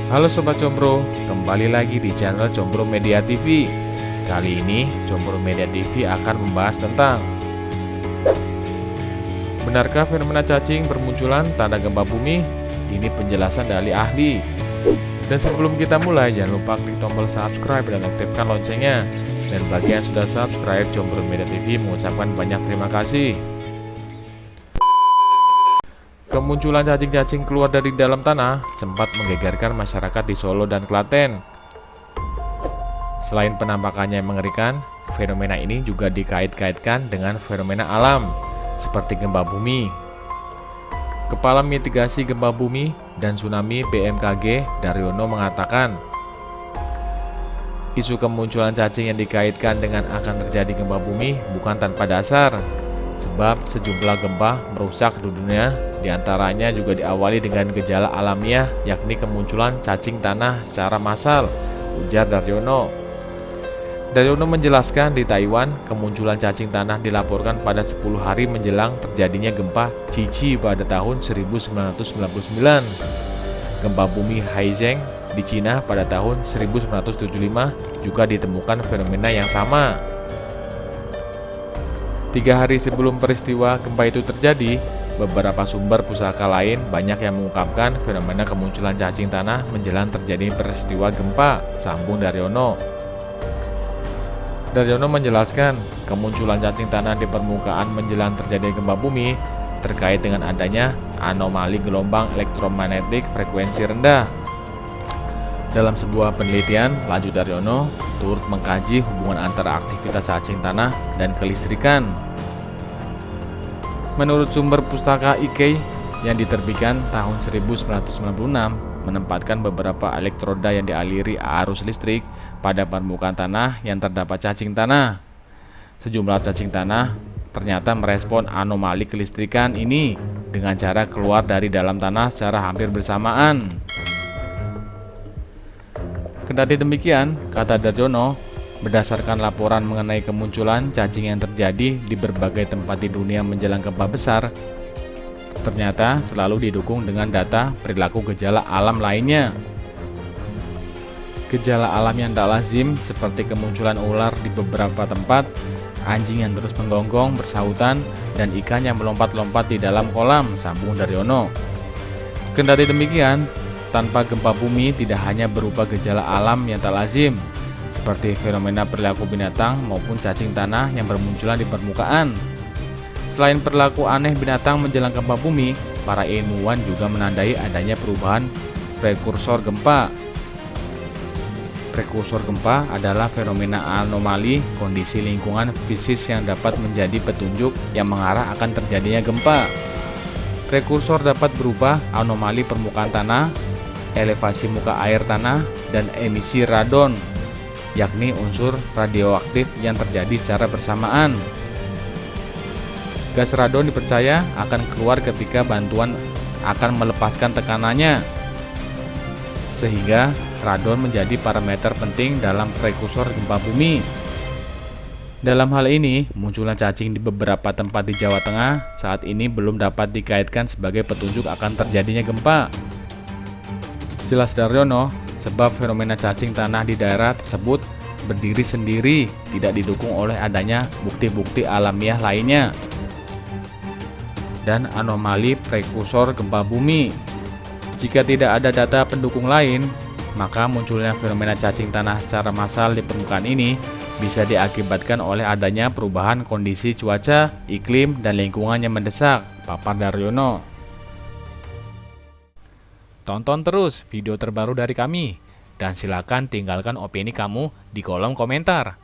Halo Sobat Combro, kembali lagi di channel Combro Media TV. Kali ini Combro Media TV akan membahas tentang benarkah fenomena cacing bermunculan tanda gempa bumi? Ini penjelasan dari ahli. Dan sebelum kita mulai, jangan lupa klik tombol subscribe dan aktifkan loncengnya. Dan bagi yang sudah subscribe, Combro Media TV mengucapkan banyak terima kasih. Kemunculan cacing-cacing keluar dari dalam tanah sempat menggegerkan masyarakat di Solo dan Klaten. Selain penampakannya yang mengerikan, fenomena ini juga dikait-kaitkan dengan fenomena alam, seperti gempa bumi. Kepala Mitigasi Gempa Bumi dan Tsunami BMKG Daryono mengatakan, isu kemunculan cacing yang dikaitkan dengan akan terjadi gempa bumi bukan tanpa dasar, sebab sejumlah gempa merusak di dunia, diantaranya juga diawali dengan gejala alamiah, yakni kemunculan cacing tanah secara massal, ujar Daryono. Daryono menjelaskan di Taiwan, kemunculan cacing tanah dilaporkan pada 10 hari menjelang terjadinya gempa Cici pada tahun 1999. Gempa bumi Haizeng di Cina pada tahun 1975 juga ditemukan fenomena yang sama. 3 hari sebelum peristiwa gempa itu terjadi, beberapa sumber pusaka lain banyak yang mengungkapkan fenomena kemunculan cacing tanah menjelang terjadi peristiwa gempa, sambung Daryono. Daryono menjelaskan, kemunculan cacing tanah di permukaan menjelang terjadi gempa bumi terkait dengan adanya anomali gelombang elektromagnetik frekuensi rendah. Dalam sebuah penelitian, lanjut Daryono, turut mengkaji hubungan antara aktivitas cacing tanah dan kelistrikan. Menurut sumber pustaka Ikkei yang diterbitkan tahun 1996, menempatkan beberapa elektroda yang dialiri arus listrik pada permukaan tanah yang terdapat cacing tanah. Sejumlah cacing tanah ternyata merespon anomali kelistrikan ini dengan cara keluar dari dalam tanah secara hampir bersamaan. Kendati demikian, kata Daryono, berdasarkan laporan mengenai kemunculan cacing yang terjadi di berbagai tempat di dunia menjelang gempa besar, ternyata selalu didukung dengan data perilaku gejala alam lainnya. Gejala alam yang tak lazim seperti kemunculan ular di beberapa tempat, anjing yang terus menggonggong bersahutan, dan ikan yang melompat-lompat di dalam kolam, sambung Daryono. Kendati demikian, tanpa gempa bumi tidak hanya berupa gejala alam yang tak lazim, seperti fenomena perilaku binatang maupun cacing tanah yang bermunculan di permukaan. Selain perilaku aneh binatang menjelang gempa bumi, para ilmuwan juga menandai adanya perubahan prekursor gempa. Prekursor gempa adalah fenomena anomali kondisi lingkungan fisik yang dapat menjadi petunjuk yang mengarah akan terjadinya gempa. Prekursor dapat berupa anomali permukaan tanah, elevasi muka air tanah, dan emisi radon, yakni unsur radioaktif yang terjadi secara bersamaan. Gas radon dipercaya akan keluar ketika bantuan akan melepaskan tekanannya, sehingga radon menjadi parameter penting dalam prekursor gempa bumi. Dalam hal ini, munculnya cacing di beberapa tempat di Jawa Tengah saat ini belum dapat dikaitkan sebagai petunjuk akan terjadinya gempa. Jelas Daryono, sebab fenomena cacing tanah di daerah tersebut berdiri sendiri, tidak didukung oleh adanya bukti-bukti alamiah lainnya dan anomali prekursor gempa bumi. Jika tidak ada data pendukung lain, maka munculnya fenomena cacing tanah secara massal di permukaan ini bisa diakibatkan oleh adanya perubahan kondisi cuaca, iklim, dan lingkungan yang mendesak, papar Daryono. Tonton terus video terbaru dari kami, dan silakan tinggalkan opini kamu di kolom komentar.